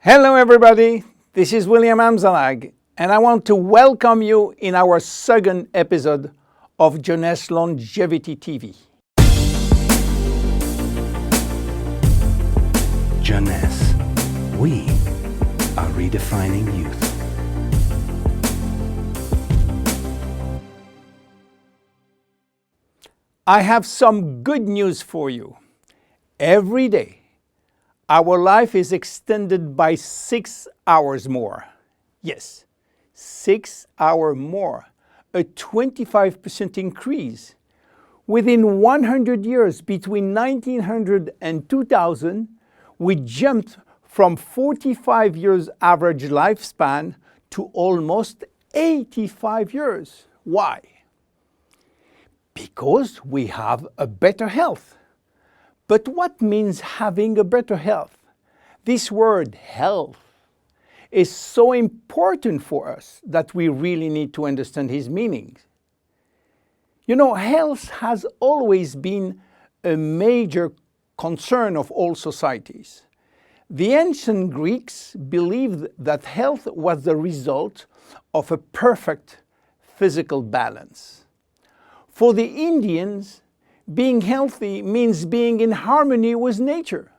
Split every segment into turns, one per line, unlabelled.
Hello everybody, this is William Amzalag, and I want to welcome you in our second episode of Jeunesse Longevity TV.
Jeunesse, we are redefining youth.
I have some good news for you. Every day, our life is extended by 6 hours more. Yes, 6 hours more, a 25% increase. Within 100 years, between 1900 and 2000, we jumped from 45 years average lifespan to almost 85 years. Why? Because we have a better health. But what means having a better health? This word health is so important for us that we really need to understand his meaning. You know, health has always been a major concern of all societies. The ancient Greeks believed that health was the result of a perfect physical balance. For the Indians, being healthy means being in harmony with nature.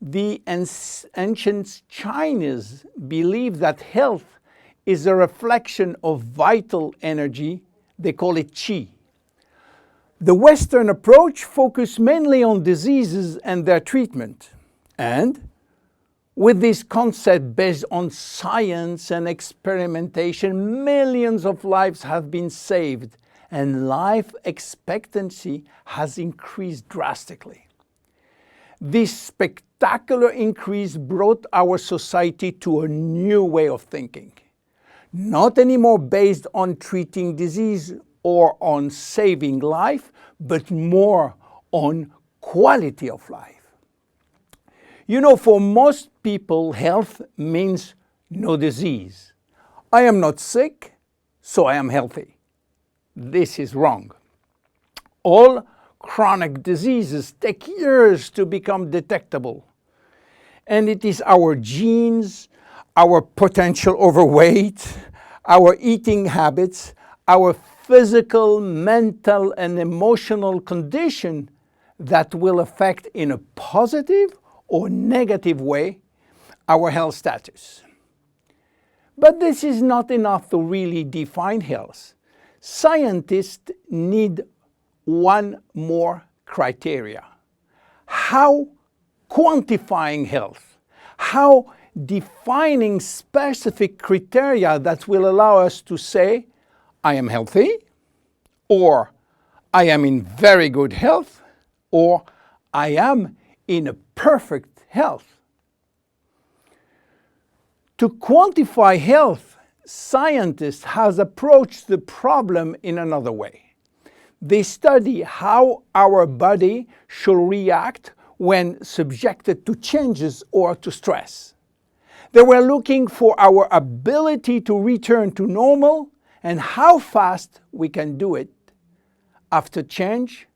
The ancient Chinese believed that health is a reflection of vital energy. They call it qi. The Western approach focused mainly on diseases and their treatment. And with this concept based on science and experimentation, millions of lives have been saved and life expectancy has increased drastically. This spectacular increase brought our society to a new way of thinking, not anymore based on treating disease or on saving life, but more on quality of life. You know, for most people, health means no disease. I am not sick, so I am healthy. This is wrong. All chronic diseases take years to become detectable. And it is our genes, our potential overweight, our eating habits, our physical, mental, and emotional condition that will affect in a positive or negative way our health status. But this is not enough to really define health. Scientists need one more criteria. How quantifying health, how defining specific criteria that will allow us to say, I am healthy, or I am in very good health, or I am in a perfect health. To quantify health, scientists have approached the problem in another way. They study how our body should react when subjected to changes or to stress. They were looking for our ability to return to normal and how fast we can do it after change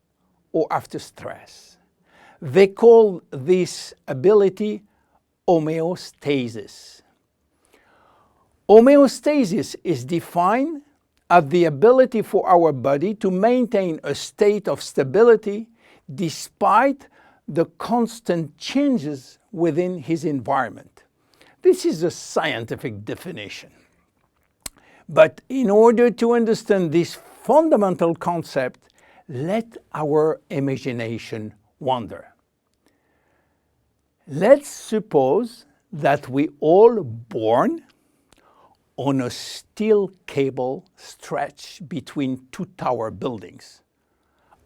or after stress. They call this ability homeostasis. Homeostasis is defined as the ability for our body to maintain a state of stability despite the constant changes within his environment. This is a scientific definition. But in order to understand this fundamental concept, let our imagination wander. Let's suppose that we all born on a steel cable stretched between two tower buildings.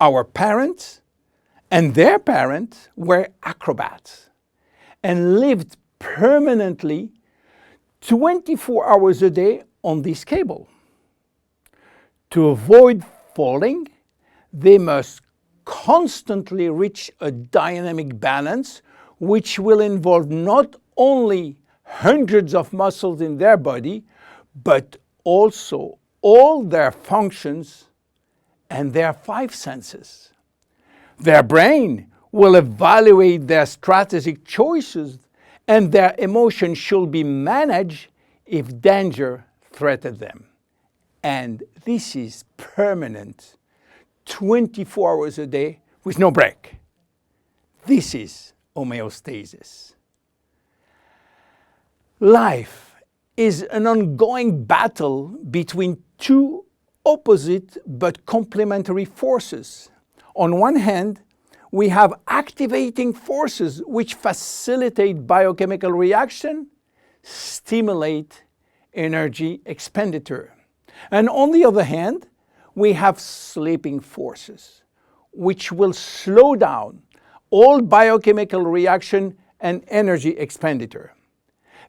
Our parents and their parents were acrobats and lived permanently 24 hours a day on this cable. To avoid falling, they must constantly reach a dynamic balance, which will involve not only hundreds of muscles in their body, but also all their functions and their 5 senses. Their brain will evaluate their strategic choices and their emotions should be managed if danger threatens them. And this is permanent, 24 hours a day with no break. This is homeostasis. Life is an ongoing battle between two opposite but complementary forces. On one hand, we have activating forces which facilitate biochemical reaction, stimulate energy expenditure. And on the other hand, we have sleeping forces which will slow down all biochemical reaction and energy expenditure.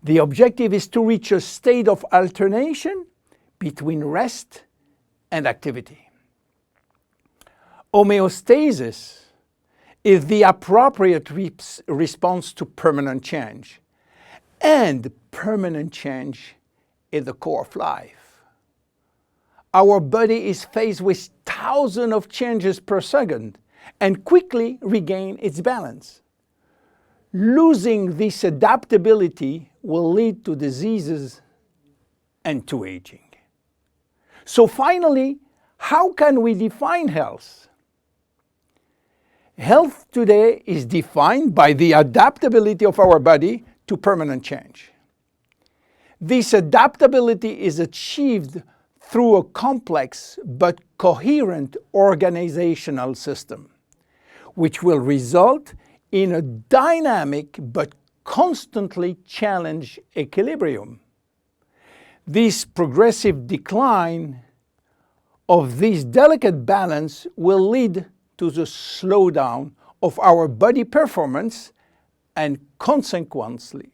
The objective is to reach a state of alternation between rest and activity. Homeostasis is the appropriate response to permanent change. And permanent change is the core of life. Our body is faced with thousands of changes per second and quickly regain its balance. Losing this adaptability will lead to diseases and to aging. So finally, how can we define health? Health today is defined by the adaptability of our body to permanent change. This adaptability is achieved through a complex but coherent organizational system, which will result in a dynamic but constantly challenged equilibrium. This progressive decline of this delicate balance will lead to the slowdown of our body performance and consequently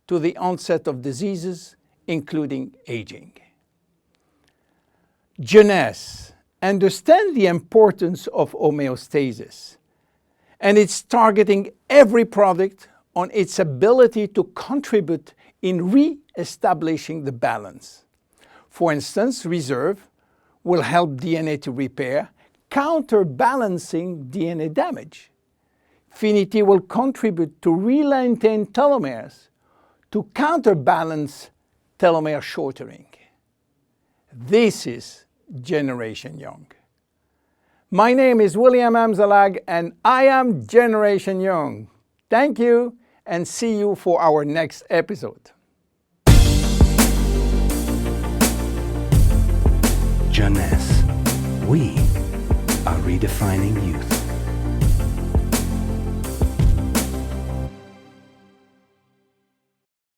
to the onset of diseases, including aging. Jeunesse understands the importance of homeostasis, and it's targeting every product on its ability to contribute in re-establishing the balance. For instance, Reserve will help DNA to repair, counterbalancing DNA damage. Finity will contribute to re-lengthen telomeres to counterbalance telomere shortening. This is Generation Young. My name is William Amzalag and I am Generation Young. Thank you and see you for our next episode.
Jeunesse. We are redefining youth.